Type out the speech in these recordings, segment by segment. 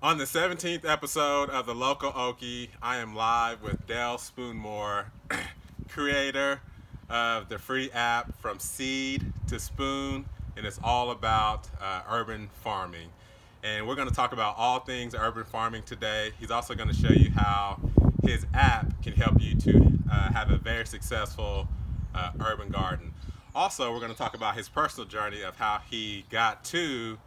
On the 17th episode of The Local Okie, I am live with Dale Spoonmore, creator of the free app From Seed to Spoon, and it's all about urban farming. And we're going to talk about all things urban farming today. He's also going to show you how his app can help you to have a very successful urban garden. Also, we're going to talk about his personal journey of how he got to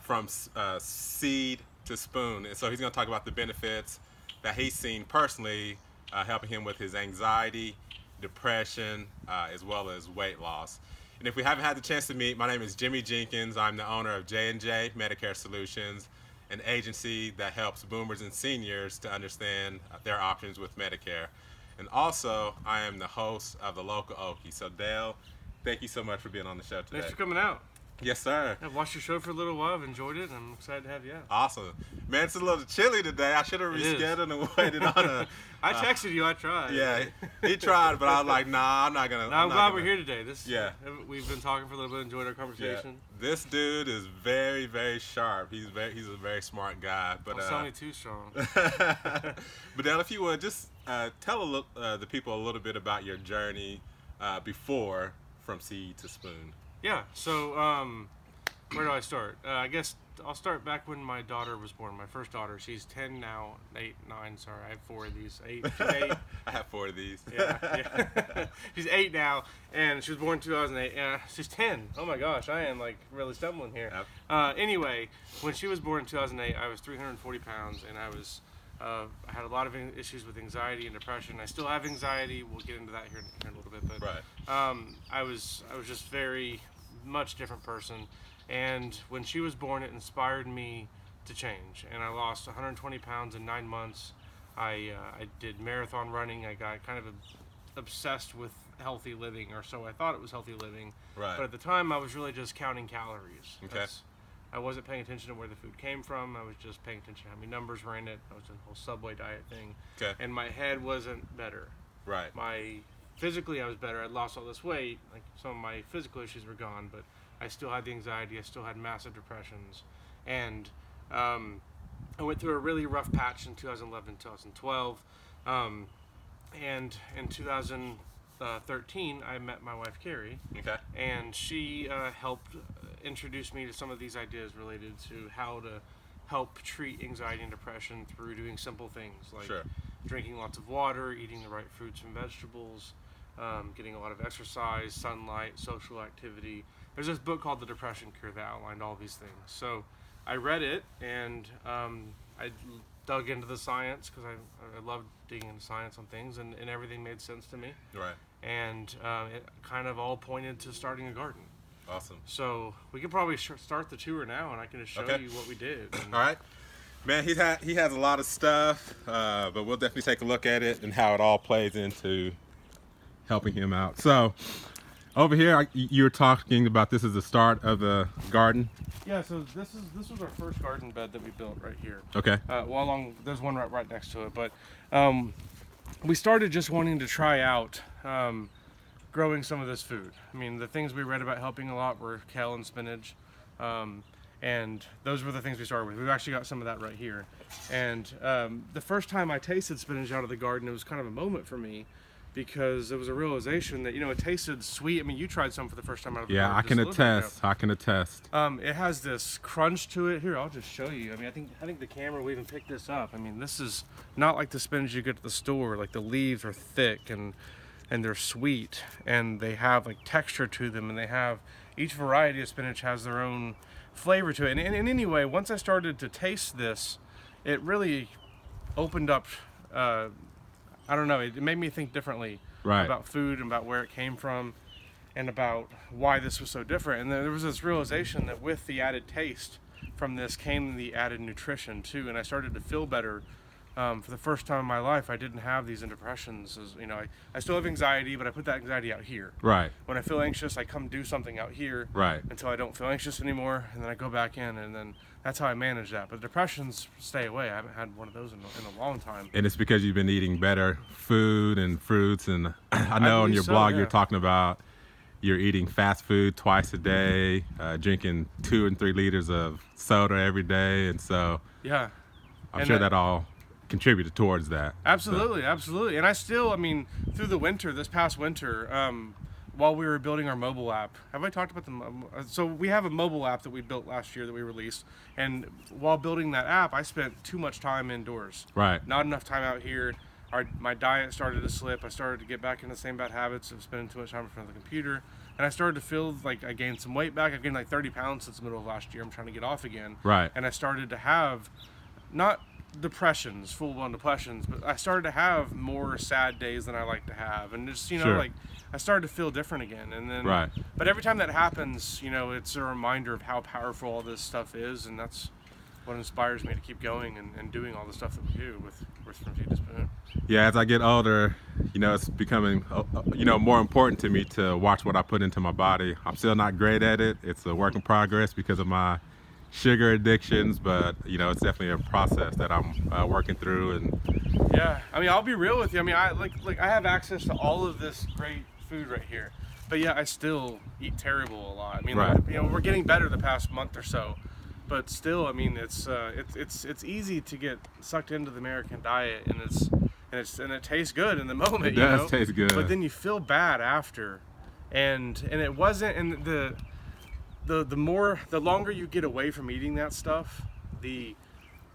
from seed to spoon. And so he's going to talk about the benefits that he's seen personally, helping him with his anxiety, depression, as well as weight loss. And if we haven't had the chance to meet, my name is Jimmy Jenkins. I'm the owner of J&J Medicare Solutions, an agency that helps boomers and seniors to understand their options with Medicare. And also, I am the host of The Local Okie. So Dale, thank you so much for being on the show today. Thanks for coming out. Yes, sir. I've watched your show for a little while. I've enjoyed it. I'm excited to have you out. Awesome. Man, it's a little chilly today. I should have rescheduled and waited on a... I texted you. I tried. Yeah, he tried, but I was like, nah, I'm not going to... I'm glad we're here today. Yeah. We've been talking for a little bit, enjoyed our conversation. Yeah. This dude is very, very sharp. He's a very smart guy. But don't sound me too strong. But Dale, if you would, just tell the people a little bit about your journey before From Seed to Spoon. Yeah, so where do I start? I guess I'll start back when my daughter was born, my first daughter. She's 10 now, 9, sorry, I have 4 of these. 8, she's 8. I have 4 of these. Yeah. She's 8 now, and she was born in 2008. She's 10. Oh my gosh, I am like really stumbling here. Yep. Anyway, when she was born in 2008, I was 340 pounds, and I had a lot of issues with anxiety and depression. I still have anxiety. We'll get into that here in a little bit. But right. I was just very much different person. And when she was born, it inspired me to change. And I lost 120 pounds in 9 months. I did marathon running. I got kind of obsessed with healthy living, or so I thought it was healthy living. Right. But at the time, I was really just counting calories. Okay. I wasn't paying attention to where the food came from. I was just paying attention to how many numbers were in it. I was in the whole Subway diet thing. Okay. And my head wasn't better. Right. Physically, I was better. I'd lost all this weight. Like, some of my physical issues were gone, but I still had the anxiety. I still had massive depressions. And I went through a really rough patch in 2011, 2012. And in 2013, I met my wife, Carrie. Okay. And she helped introduce me to some of these ideas related to how to help treat anxiety and depression through doing simple things like drinking lots of water, eating the right fruits and vegetables, getting a lot of exercise, sunlight, social activity. There's this book called The Depression Cure that outlined all these things. So I read it, and I dug into the science because I love digging into science on things, and everything made sense to me. Right. And it kind of all pointed to starting a garden. Awesome. So we can probably start the tour now, and I can just show you what we did. All right. Man, he has a lot of stuff, but we'll definitely take a look at it and how it all plays into helping him out. So over here, you were talking about this is the start of the garden. Yeah. So this was our first garden bed that we built right here. Okay. There's one right next to it, but we started just wanting to try out growing some of this food. I mean, the things we read about helping a lot were kale and spinach. And those were the things we started with. We've actually got some of that right here. And the first time I tasted spinach out of the garden, it was kind of a moment for me because it was a realization that, it tasted sweet. I mean, you tried some for the first time out of the garden. Yeah, I can attest. It has this crunch to it. Here, I'll just show you. I mean, I think the camera will even pick this up. I mean, this is not like the spinach you get at the store. Like, the leaves are thick and they're sweet, and they have like texture to them, and they have, each variety of spinach has their own flavor to it. And anyway, once I started to taste this, it really opened up, I don't know, it made me think differently about food and about where it came from and about why this was so different. And there was this realization that with the added taste from this came the added nutrition too, and I started to feel better. For the first time in my life, I didn't have these depressions. I still have anxiety, but I put that anxiety out here. Right. When I feel anxious, I come do something out here. Right. Until I don't feel anxious anymore, and then I go back in, and then that's how I manage that. But depressions stay away. I haven't had one of those in a long time. And it's because you've been eating better food and fruits, and I know on your blog you're talking about you're eating fast food twice a day, drinking 2 and 3 liters of soda every day, and so Yeah. I'm And sure that all contributed towards that. Absolutely, absolutely. And I still, I mean, through the winter, this past winter, while we were building our mobile app, have I talked about so we have a mobile app that we built last year that we released, and while building that app, I spent too much time indoors. Right. Not enough time out here. My diet started to slip. I started to get back into the same bad habits of spending too much time in front of the computer, and I started to feel like I gained some weight back. I gained like 30 pounds since the middle of last year. I'm trying to get off again. Right. And I started to have, not depressions, full-blown depressions, but I started to have more sad days than I like to have, and just Sure. like I started to feel different again. And then Right. but every time that happens, it's a reminder of how powerful all this stuff is, and that's what inspires me to keep going and doing all the stuff that we do with From Feed to Spoon. Yeah, as I get older, it's becoming, more important to me to watch what I put into my body. I'm still not great at it. It's a work in progress because of my sugar addictions, but it's definitely a process that I'm working through. And Yeah, I mean, I'll be real with you. I mean, I I have access to all of this great food right here, but yeah, I still eat terrible a lot. I mean, Right. we're getting better the past month or so, but still, I mean, it's easy to get sucked into the American diet, and it tastes good in the moment. It does taste good. But then you feel bad after, and it wasn't. And the longer you get away from eating that stuff, the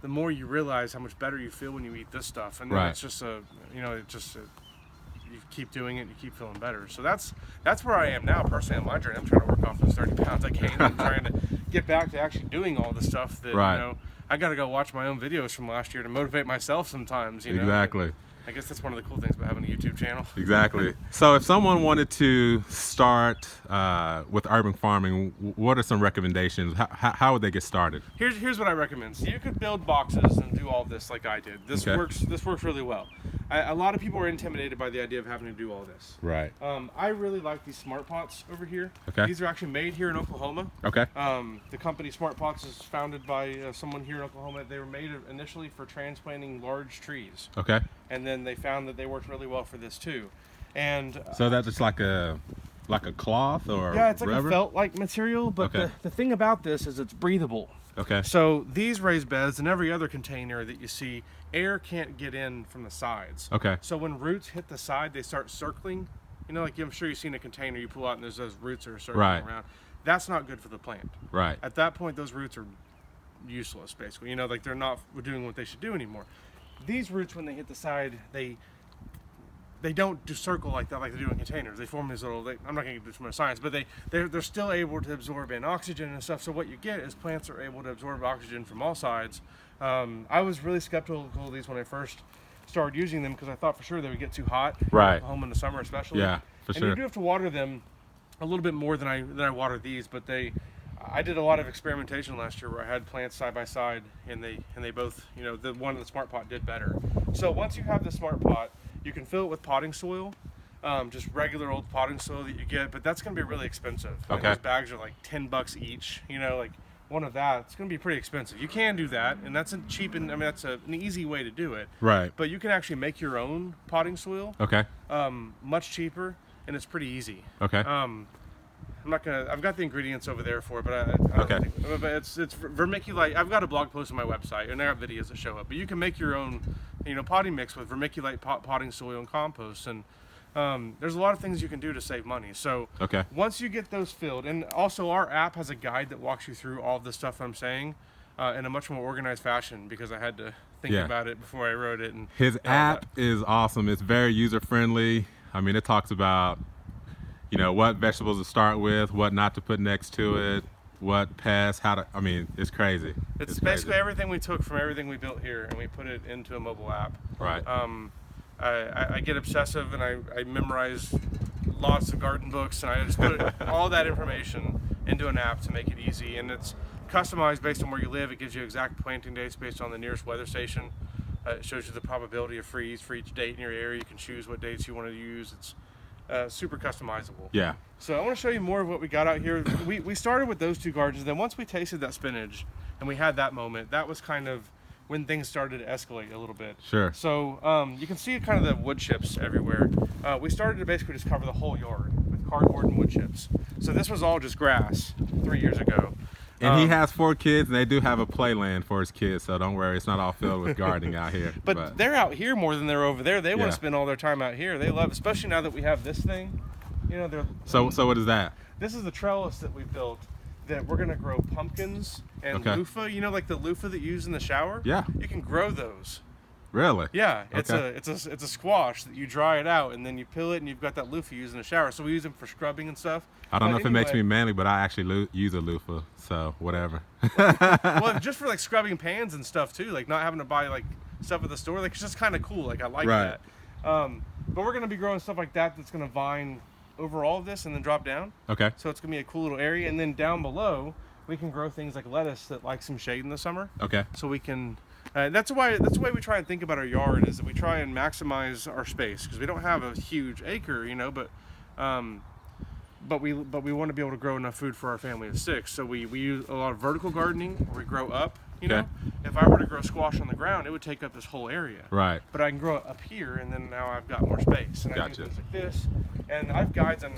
more you realize how much better you feel when you eat this stuff. And then Right. it's just you keep doing it and you keep feeling better. So that's where I am now personally on my journey. I'm trying to work off those 30 pounds I gained. I'm trying to get back to actually doing all the stuff that, Right. I got to go watch my own videos from last year to motivate myself sometimes, Exactly. I guess that's one of the cool things about having a YouTube channel. Exactly. So if someone wanted to start with urban farming, what are some recommendations? How would they get started? Here's what I recommend. So you could build boxes and do all this like I did. This Okay. works really well. A lot of people are intimidated by the idea of having to do all this. Right. I really like these Smart Pots over here. Okay. These are actually made here in Oklahoma. Okay. The company Smart Pots is founded by someone here in Oklahoma. They were made initially for transplanting large trees, Okay. and then they found that they worked really well for this too. And So that's just like a cloth or yeah, it's like rubber? a felt-like material, but Okay. the thing about this is it's breathable. Okay. So these raised beds and every other container that you see, air can't get in from the sides. Okay. So when roots hit the side, they start circling. Like I'm sure you've seen a container you pull out and there's those roots that are circling Right. around. That's not good for the plant. Right. At that point, those roots are useless, basically. Like they're not doing what they should do anymore. These roots, when they hit the side, they don't do circle like that like they do in containers. They form these little. I'm not going to get too much science, but they're still able to absorb in oxygen and stuff. So what you get is plants are able to absorb oxygen from all sides. I was really skeptical of these when I first started using them because I thought for sure they would get too hot. Right. Home in the summer, especially. Yeah, for and sure. you do have to water them a little bit more than I water these, but I did a lot of experimentation last year where I had plants side by side, and they both, the one in the Smart Pot did better. So once you have the Smart Pot, you can fill it with potting soil, just regular old potting soil that you get, but that's going to be really expensive. Okay. Those bags are like $10 each. Like one of that, it's going to be pretty expensive. You can do that, and that's that's an easy way to do it. Right. But you can actually make your own potting soil, Okay. much cheaper, and it's pretty easy. Okay. I'm not gonna. I've got the ingredients over there for it, but I don't Okay. think, but it's vermiculite. I've got a blog post on my website, and I got videos that show up. But you can make your own, potting mix with vermiculite, potting soil, and compost. And there's a lot of things you can do to save money. So Okay. once you get those filled, and also our app has a guide that walks you through all the stuff I'm saying in a much more organized fashion because I had to think Yeah. about it before I wrote it. And His all app that. is awesome. It's very user friendly. It talks about, what vegetables to start with, what not to put next to it, what pests, it's crazy. It's crazy. basically everything we took from everything we built here, and we put it into a mobile app. Right. I get obsessive, and I memorize lots of garden books, and I just put all that information into an app to make it easy. And it's customized based on where you live. It gives you exact planting dates based on the nearest weather station. It shows you the probability of freeze for each date in your area. You can choose what dates you want to use. It's super customizable. Yeah. So I want to show you more of what we got out here. We started with those two gardens. Then once we tasted that spinach and we had that moment, that was kind of when things started to escalate a little bit. Sure. So you can see kind of the wood chips everywhere. We started to basically just cover the whole yard with cardboard and wood chips. So this was all just grass 3 years ago. And he has 4 kids, and they do have a playland for his kids, so don't worry, it's not all filled with gardening out here. But they're out here more than they're over there. They want Yeah. to spend all their time out here. They love, especially now that we have this thing. You know, they're So what is that? this is the trellis that we built that we're gonna grow pumpkins and Okay. loofah. You know, like the loofah that you use in the shower. Yeah. You can grow those. Really? Yeah, Okay. it's a squash that you dry it out and then you peel it and you've got that loofah you use in the shower. So we use them for scrubbing and stuff. I don't know But if it makes me anyway, manly, but I actually use a loofah, so whatever. well, just for like scrubbing pans and stuff too, like not having to buy like stuff at the store. Like it's just kind of cool. Like I like Right. that. But we're gonna be growing stuff like that that's gonna vine over all of this and then drop down. Okay. So it's gonna be a cool little area. And then down below, we can grow things like lettuce that like some shade in the summer. Okay. So we can. That's the way we try and think about our yard is that we try and maximize our space because we don't have a huge acre, you know, but we want to be able to grow enough food for our family of 6. So we use a lot of vertical gardening where we grow up. You know, Okay. if I were to grow squash on the ground, it would take up this whole area. Right. But I can grow it up here, and then now I've got more space. And I Gotcha. do things like this. And I have guides on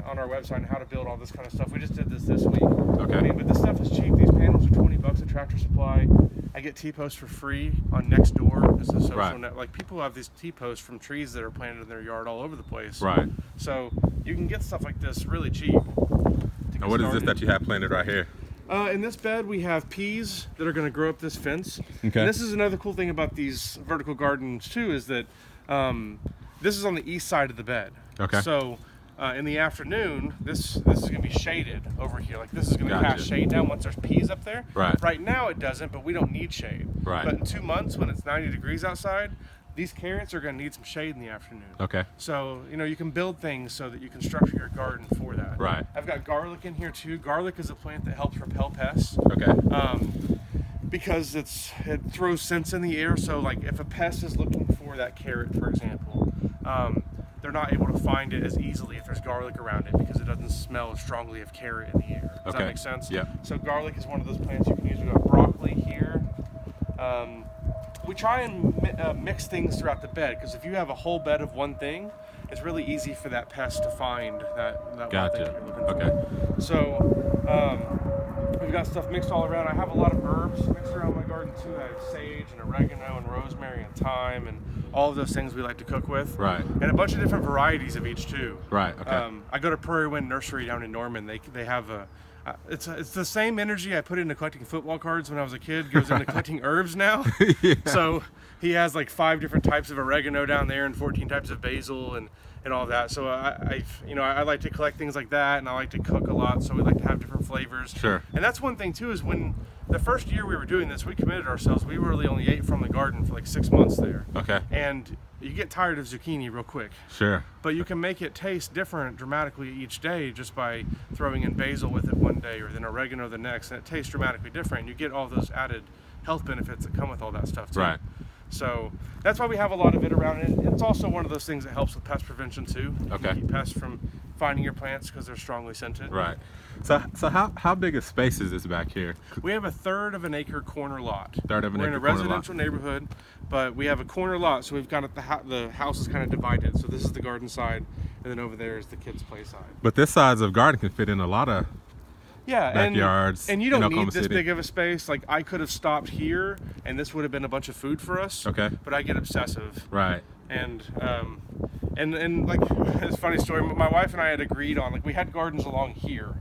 our website on how to build all this kind of stuff. We just did this week. Okay. I mean, but this stuff is cheap. These panels are $20 at Tractor Supply. I get T-posts for free on Nextdoor. It's a social Right. net. Like people have these T-posts from trees that are planted in their yard all over the place. Right. So you can get stuff like this really cheap. And what is this that you have planted right here? In this bed, we have peas that are going to grow up this fence. Okay. And this is another cool thing about these vertical gardens too, is that this is on the east side of the bed. Okay. So in the afternoon, this is going to be shaded over here. Like this is going to Gotcha. cast shade down once there's peas up there. Right. Right now it doesn't, but we don't need shade. Right. But in 2 months, when it's 90 degrees outside, these carrots are going to need some shade in the afternoon. Okay. So, you know, you can build things so that you can structure your garden for that. Right. I've got garlic in here too. Garlic is a plant that helps repel pests. Okay. Because it throws scents in the air. So, like, if a pest is looking for that carrot, for example, they're not able to find it as easily if there's garlic around it because it doesn't smell as strongly of carrot in the air. Does that Okay. make sense? Yeah. So, garlic is one of those plants you can use. We've got broccoli here. We try and mix things throughout the bed because if you have a whole bed of one thing, it's really easy for that pest to find that one thing Gotcha. that you're looking for. Okay. So we've got stuff mixed all around. I have a lot of herbs mixed around my garden too. I have sage and oregano and rosemary and thyme and all of those things we like to cook with. Right. And a bunch of different varieties of each too. Right. Okay. I go to Prairie Wind Nursery down in Norman. They have a it's the same energy I put into collecting football cards when I was a kid goes into collecting herbs now. Yeah. So he has like 5 different types of oregano down there and 14 types of basil and all that. So I like to collect things like that, and I like to cook a lot. So we like to have different flavors. Sure. And that's one thing too is when the first year we were doing this, we committed ourselves. We really only ate from the garden for like 6 months there. Okay. And you get tired of zucchini real quick. Sure. But you can make it taste different dramatically each day just by throwing in basil with it one day or then oregano the next, and it tastes dramatically different. You get all those added health benefits that come with all that stuff too. Right. So that's why we have a lot of it around. And it's also one of those things that helps with pest prevention too. Okay. Keep pests from finding your plants because they're strongly scented. Right. So how big a space is this back here? We have a 1/3 of an acre corner lot. Third of an We're acre in a corner lot. residential neighborhood, but we have a corner lot, so we've got it, the house is kind of divided. So this is the garden side, and then over there is the kids' play side. But this size of garden can fit in a lot of. Yeah, Backyards and you in don't Oklahoma need this City. big of a space. Like I could have stopped here, and this would have been a bunch of food for us. Okay. But I get obsessive, Right. and like it's a funny story. My wife and I had agreed on like we had gardens along here.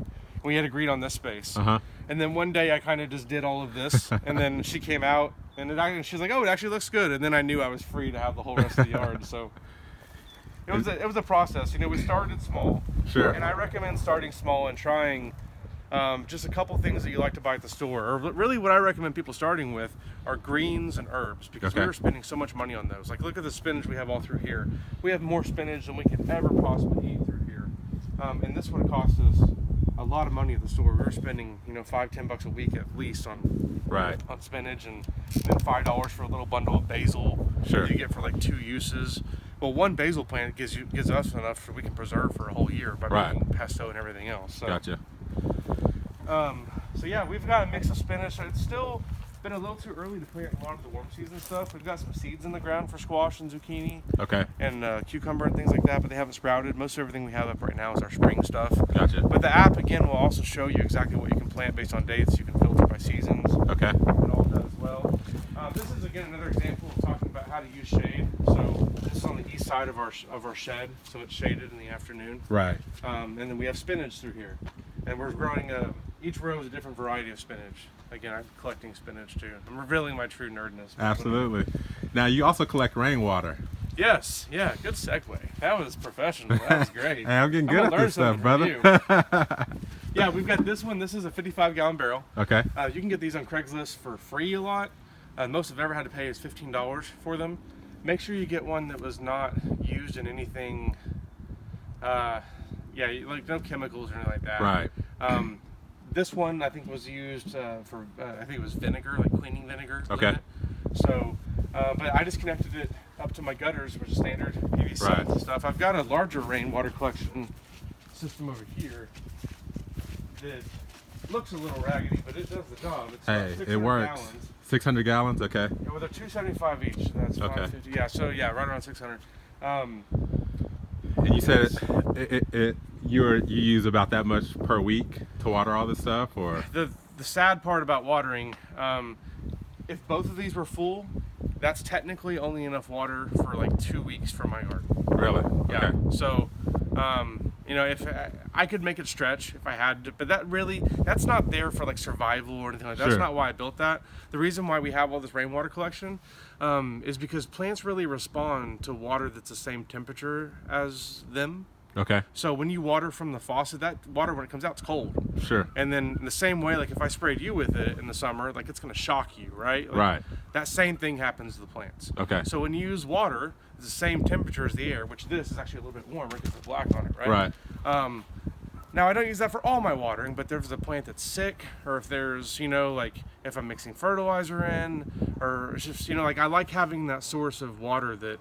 We had agreed on this space. Uh huh. And then one day I kind of just did all of this, and then she came out, and she's like, "Oh, it actually looks good." And then I knew I was free to have the whole rest of the yard. So it was a process. You know, we started small. Sure. And I recommend starting small and trying just a couple things that you like to buy at the store. Or really, what I recommend people starting with are greens and herbs because we Okay. were spending so much money on those. Like, look at the spinach we have all through here. We have more spinach than we could ever possibly eat through here. And this would have cost us a lot of money at the store. We were spending, $5-10 a week at least on spinach, and then $5 for a little bundle of basil. Sure. That you get for like 2 uses. Well, one basil plant gives us enough we can preserve for a whole year by Right. making pesto and everything else. So, Gotcha. so yeah, we've got a mix of spinach. It's still been a little too early to plant a lot of the warm season stuff. We've got some seeds in the ground for squash and zucchini. Okay. And cucumber and things like that, but they haven't sprouted. Most everything we have up right now is our spring stuff. Gotcha. But the app, again, will also show you exactly what you can plant based on dates. You can filter by seasons. Okay. And all of that as well. This is, again, another example of talking about how to use shade. So this is on the east side of our shed, so it's shaded in the afternoon. Right. And then we have spinach through here. And we're growing, each row is a different variety of spinach. Again, I'm collecting spinach too. I'm revealing my true nerdness. Absolutely. Now, you also collect rainwater. Yes, yeah, good segue. That was professional. That was great. Hey, I'm getting good at this stuff, brother. Yeah, we've got this one. This is a 55-gallon barrel. Okay. You can get these on Craigslist for free a lot. Most I've ever had to pay is $15 for them. Make sure you get one that was not used in anything, yeah, like no chemicals or anything like that. Right. This one I think was used for, I think it was vinegar, like cleaning vinegar. Okay. So, but I just connected it up to my gutters, which is standard PVC Right. stuff. I've got a larger rainwater collection system over here that looks a little raggedy, but it does the job. It's about Hey, 600 it works. Gallons. 600 gallons. Okay. Yeah, well, they're $275 each, so that's Okay. $550. Yeah, so yeah, right around 600. And you said you use about that much per week to water all this stuff, or? The sad part about watering, if both of these were full, that's technically only enough water for like 2 weeks for my garden. Really? Yeah. Okay. So, you know, if I could make it stretch if I had to, but that's not there for like survival or anything like that. Sure. That's not why I built that. The reason why we have all this rainwater collection is because plants really respond to water that's the same temperature as them. Okay. So when you water from the faucet, that water when it comes out, it's cold. Sure. And then in the same way, like if I sprayed you with it in the summer, like it's going to shock you, right? Like, Right. That same thing happens to the plants. Okay. So when you use water, it's the same temperature as the air, which this is actually a little bit warmer because the black on it, right? Right. Now I don't use that for all my watering, but there's a plant that's sick, or if there's, you know, like if I'm mixing fertilizer in, or it's just, you know, like I like having that source of water that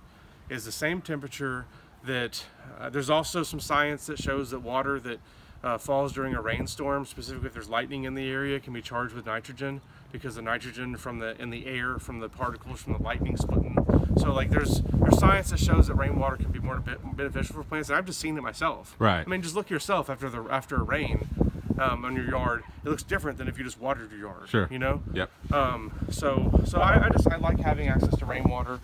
is the same temperature. That there's also some science that shows that water that falls during a rainstorm, specifically if there's lightning in the area, can be charged with nitrogen because the nitrogen in the air from the particles from the lightning splitting. So like there's science that shows that rainwater can be more beneficial for plants, and I've just seen it myself. Right. I mean, just look yourself after a rain on your yard. It looks different than if you just watered your yard. Sure. You know. Yep. So I like having access to rainwater.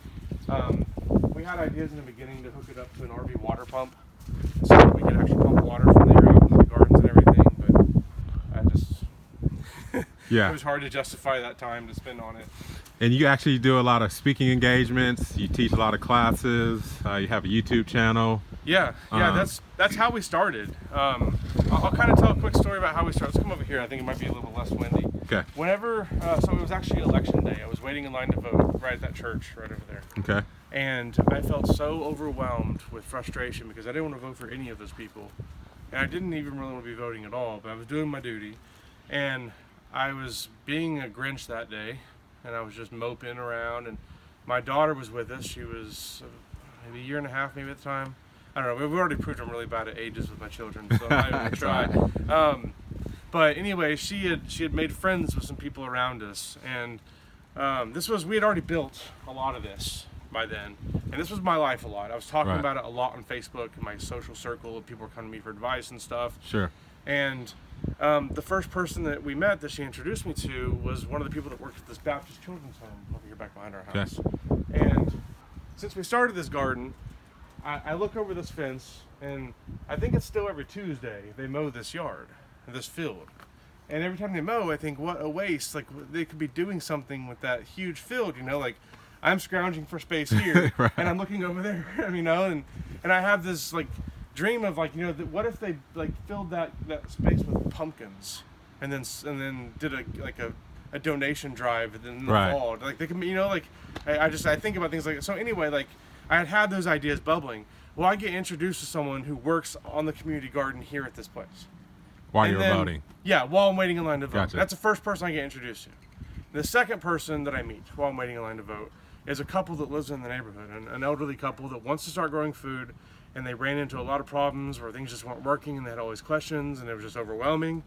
We had ideas in the beginning to hook it up to an RV water pump so that we could actually pump water from the air out into the gardens and everything, but I just Yeah. it was hard to justify that time to spend on it. And you actually do a lot of speaking engagements. You teach a lot of classes. You have a YouTube channel. Yeah, that's how we started. I'll kind of tell a quick story about how we started. Let's come over here. I think it might be a little less windy. Okay. Whenever, so it was actually election day. I was waiting in line to vote right at that church right over there. Okay. And I felt so overwhelmed with frustration because I didn't want to vote for any of those people. And I didn't even really want to be voting at all, but I was doing my duty. And I was being a Grinch that day, and I was just moping around. And my daughter was with us. She was maybe a year and a half, maybe at the time. I don't know. We've already proved I'm really bad at ages with my children, so I'm not even gonna try. But anyway, she had made friends with some people around us, and we had already built a lot of this by then, and this was my life a lot. I was talking Right. about it a lot on Facebook in my social circle. People were coming to me for advice and stuff. Sure. And the first person that we met that she introduced me to was one of the people that worked at this Baptist children's home over here back behind our house. And since we started this garden, I look over this fence, and I think it's still every Tuesday they mow this yard, this field. And every time they mow, I think, what a waste. Like, they could be doing something with that huge field, you know? Like, I'm scrounging for space here, Right. and I'm looking over there, you know? And I have this, like, dream of, like, you know, what if they, like, filled that space with pumpkins and then did a donation drive in the Right. fall? Like, they can be, you know, like, I think about things like that. So anyway, like, I had those ideas bubbling. Well, I get introduced to someone who works on the community garden here at this place. While And you were then- voting. Yeah, while I'm waiting in line to vote. Gotcha. That's the first person I get introduced to. The second person that I meet while I'm waiting in line to vote is a couple that lives in the neighborhood, an elderly couple that wants to start growing food, and they ran into a lot of problems where things just weren't working, and they had all these questions, and it was just overwhelming.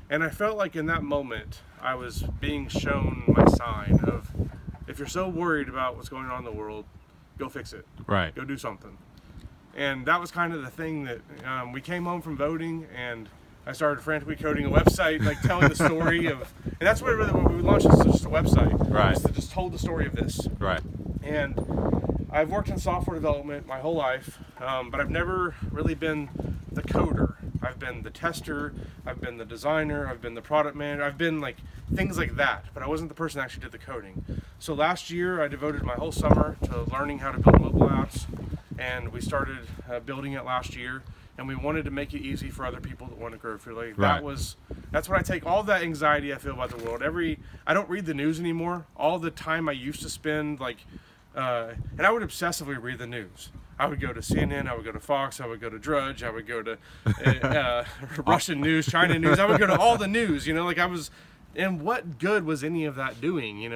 And I felt like in that moment, I was being shown my sign of, if you're so worried about what's going on in the world, go fix it. Right. Go do something. And that was kind of the thing that we came home from voting, and I started frantically coding a website, like telling the story of, and that's what really, when we launched this, just a website. Right. Just told the story of this. Right. And I've worked in software development my whole life, but I've never really been the coder. I've been the tester, I've been the designer, I've been the product manager, I've been like things like that, but I wasn't the person that actually did the coding. So last year I devoted my whole summer to learning how to build mobile apps, and we started building it last year, and we wanted to make it easy for other people that want to grow food. Like Right. That's what I take all that anxiety I feel about the world. I don't read the news anymore. All the time I used to spend and I would obsessively read the news. I would go to CNN, I would go to Fox, I would go to Drudge, I would go to Russian news, China news. I would go to all the news, and what good was any of that doing?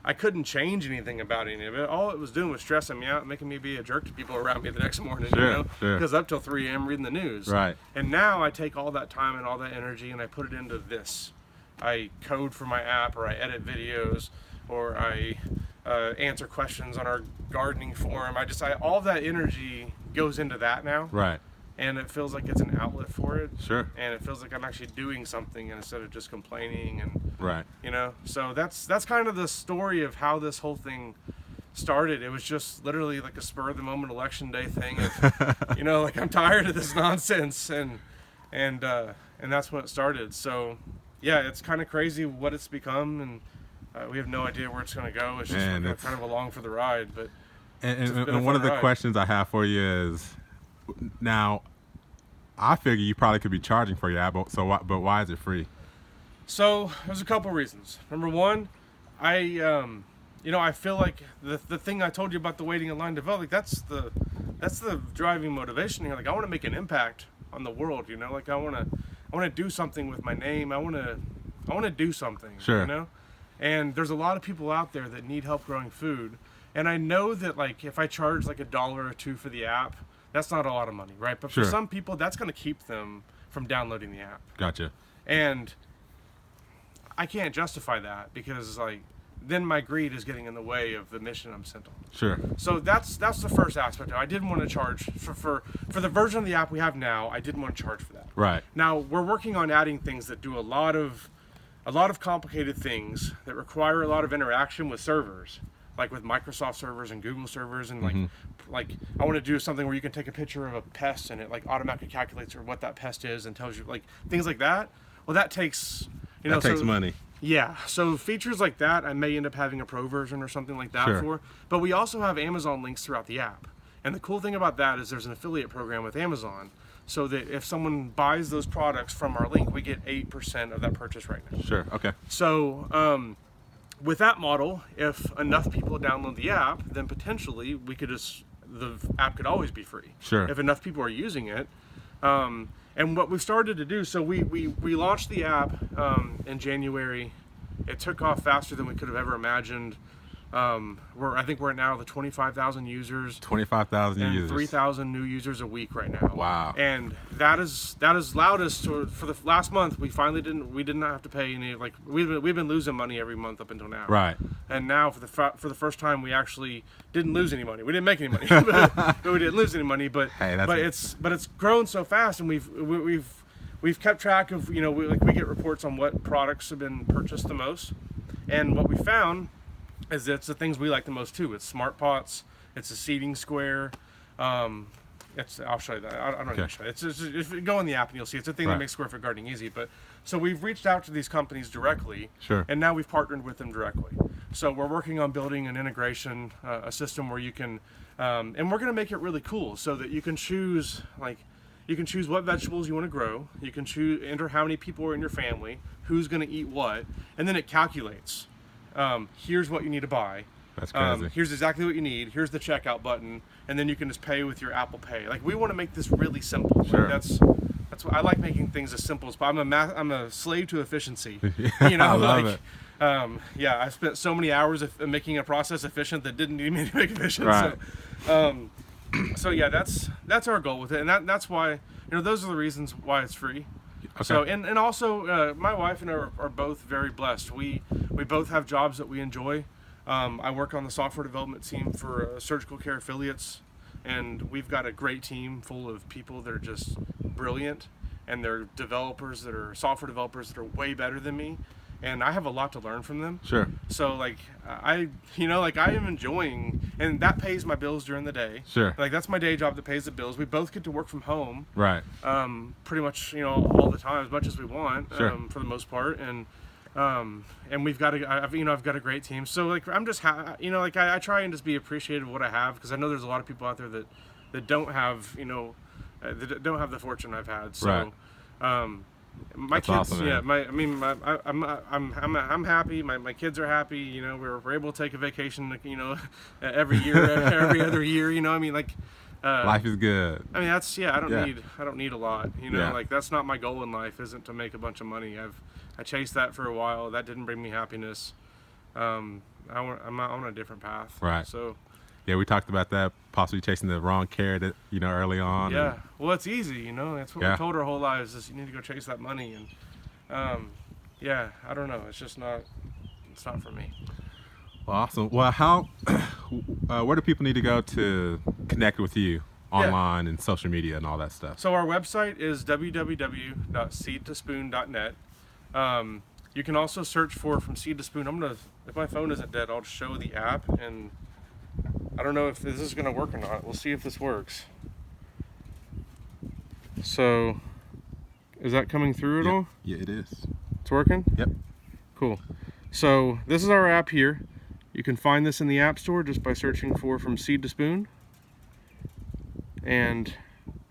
I couldn't change anything about any of it. All it was doing was stressing me out, making me be a jerk to people around me the next morning, Sure. because up till 3 a.m. reading the news. Right. And now I take all that time and all that energy and I put it into this. I code for my app, or I edit videos, or I answer questions on our gardening forum. All that energy goes into that now. Right. And it feels like it's an outlet for it. Sure. And it feels like I'm actually doing something instead of just complaining. And Right. So that's kind of the story of how this whole thing started. It was just literally like a spur of the moment election day thing of, I'm tired of this nonsense, and that's when it started. So yeah, it's kind of crazy what it's become, and we have no idea where it's going to go. It's just Man, we're kind of along for the ride. But And one of the questions I have for you is, now, I figure you probably could be charging for your app, but why is it free? So there's a couple reasons. Number one, I feel like the thing I told you about the waiting in line to vote, like that's the driving motivation here. Like, I want to make an impact on the world. Like I want to do something with my name. I want to do something. Sure. And there's a lot of people out there that need help growing food. And I know that, like, if I charge like $1 or $2 for the app, that's not a lot of money, right? But Sure. for some people, that's going to keep them from downloading the app. Gotcha. And I can't justify that, because then my greed is getting in the way of the mission I'm sent on. Sure. So that's the first aspect. I didn't want to charge for the version of the app we have now. I didn't want to charge for that. Right. Now we're working on adding things that do a lot of complicated things that require a lot of interaction with servers, like with Microsoft servers and Google servers, and like I want to do something where you can take a picture of a pest and it like automatically calculates what that pest is and tells you, like, things like that. Well, that takes takes money. Yeah, so features like that I may end up having a pro version or something like that Sure. for. But we also have Amazon links throughout the app. And the cool thing about that is there's an affiliate program with Amazon, so that if someone buys those products from our link, we get 8% of that purchase right now. Sure. Okay. So with that model, if enough people download the app, then potentially the app could always be free. Sure. If enough people are using it. And what we've started to do, so we launched the app in January. It took off faster than we could have ever imagined. I think we're now the 25,000 users. 25,000 and users. 3,000 new users a week right now. Wow. And that has allowed us to, for the last month, we did not have to pay any, like, we've been losing money every month up until now. Right. And now for the first time, we actually didn't lose any money. We didn't make any money, but we didn't lose any money. But Hey, it's grown so fast, and we've kept track of, we get reports on what products have been purchased the most, and what we found is it's the things we like the most too. It's smart pots. It's a seeding square. I'll show you that. I don't need to show you. It's just, if you go in the app and you'll see, it's a thing that makes square foot gardening easy. But so we've reached out to these companies directly, Sure. and now we've partnered with them directly. So we're working on building an integration, a system where you can, and we're going to make it really cool so that you can choose what vegetables you want to grow. You can enter how many people are in your family, who's going to eat what, and then it calculates. Here's what you need to buy. That's crazy. Here's exactly what you need. Here's the checkout button, and then you can just pay with your Apple Pay. Like, we want to make this really simple. Sure. Like, that's what I like, making things as simple as possible. I'm a slave to efficiency. I love it. I spent so many hours of making a process efficient that didn't need me to make efficient. Right. So yeah, that's our goal with it, and that's why, those are the reasons why it's free. Okay. So and also my wife and I are both very blessed. We both have jobs that we enjoy. I work on the software development team for Surgical Care Affiliates, and we've got a great team full of people that are just brilliant, and they're developers that are software developers that are way better than me, and I have a lot to learn from them. Sure. So like I am enjoying, and that pays my bills during the day. Sure. Like that's my day job that pays the bills. We both get to work from home. Right. Pretty much, all the time, as much as we want, Sure. for the most part, and we've got I've got a great team. So like I'm just I try and just be appreciative of what I have, because I know there's a lot of people out there that don't have that don't have the fortune I've had. So Right. my That's kids, awesome, man. I'm happy. My kids are happy. We're able to take a vacation, every year, every other year. Life is good. I mean, that's I don't Yeah. need a lot. Yeah. Like that's not my goal in life. Isn't to make a bunch of money. I chased that for a while. That didn't bring me happiness. I'm on a different path. Right. So. Yeah, we talked about that, possibly chasing the wrong carrot, early on. Yeah. Well, it's easy. That's what Yeah. we're told our whole lives is you need to go chase that money, and yeah, I don't know. It's just not. It's not for me. Well, awesome. Well, where do people need to go to connect with you online and social media and all that stuff? So our website is www.seedtospoon.net. You can also search for From Seed to Spoon. If my phone isn't dead, I'll show the app, and I don't know if this is gonna work or not. We'll see if this works. So, is that coming through at all? Yeah, it is. It's working? Yep. Cool. So this is our app here. You can find this in the App Store just by searching for From Seed to Spoon. And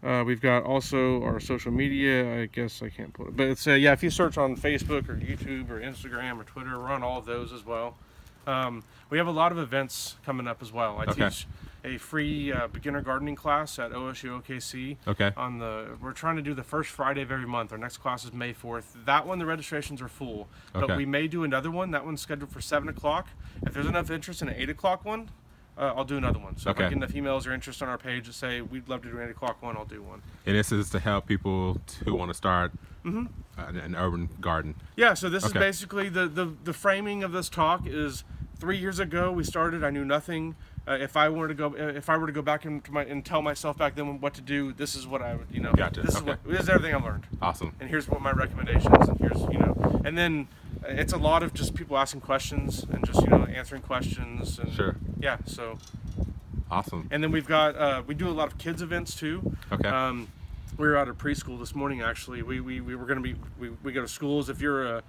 we've got also our social media. I guess I can't put it, but it's if you search on Facebook or YouTube or Instagram or Twitter, we're on all of those as well. We have a lot of events coming up as well. I teach a free beginner gardening class at OSU OKC. Okay. We're trying to do the first Friday of every month. Our next class is May 4th. That one, the registrations are full, but Okay. we may do another one. That one's scheduled for 7 o'clock. If there's enough interest in an 8 o'clock one, I'll do another one. So if I Okay. get enough emails or interest on our page that say we'd love to do an 8 o'clock one, I'll do one. And this is to help people who want to start an urban garden. Yeah, so this is Okay. basically the framing of this talk is 3 years ago we started. I knew nothing. If I were to go back and tell myself back then what to do, this is what I would, Gotcha. This Okay. is everything I've learned. Awesome. And here's what my recommendations, and here's and then it's a lot of just people asking questions and just answering questions, and Sure. yeah, so Awesome. and then we've got we do a lot of kids events too. Okay. We were out at preschool this morning actually. We were going to be we go to schools. If you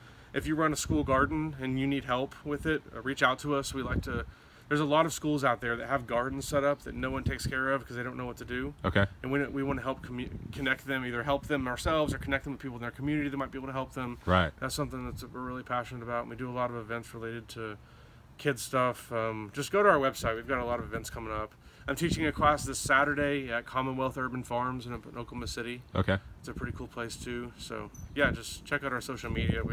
run a school garden and you need help with it, reach out to us. There's a lot of schools out there that have gardens set up that no one takes care of because they don't know what to do. Okay. And we want to help connect them, either help them ourselves or connect them with people in their community that might be able to help them. Right. That's something that we're really passionate about. And we do a lot of events related to kids stuff. Just go to our website. We've got a lot of events coming up. I'm teaching a class this Saturday at Commonwealth Urban Farms in Oklahoma City. Okay. It's a pretty cool place too. So yeah, just check out our social media.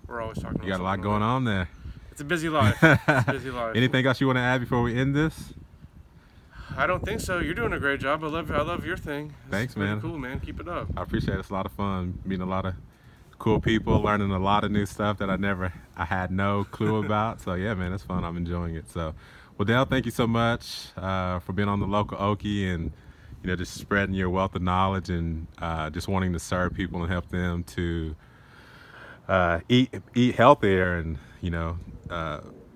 We're always talking about You got a lot something going about on there. it. It's a busy life. It's a busy life. Anything else you want to add before we end this? I don't think so. You're doing a great job. I love your thing. Thanks, pretty man. Cool, man. Keep it up. I appreciate it. It's a lot of fun meeting a lot of cool people, learning a lot of new stuff that I had no clue about. So yeah, man, it's fun. I'm enjoying it. So, well, Dale, thank you so much for being on the Local Okie and just spreading your wealth of knowledge and just wanting to serve people and help them to eat healthier and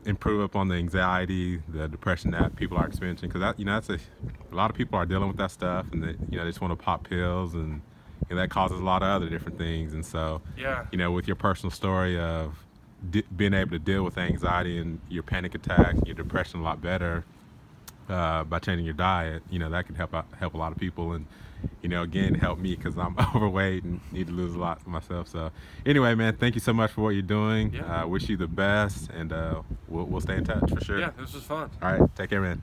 improve upon the anxiety, the depression that people are experiencing, because that's a lot of people are dealing with that stuff, and they just want to pop pills, and that causes a lot of other different things. And so Yeah. with your personal story of being able to deal with anxiety and your panic attack, your depression a lot better by changing your diet, that can help a lot of people, and again, help me because I'm overweight and need to lose a lot myself. So anyway, man, thank you so much for what you're doing. Yeah. Wish you the best, and we'll stay in touch for sure. Yeah, this was fun. All right, take care, man.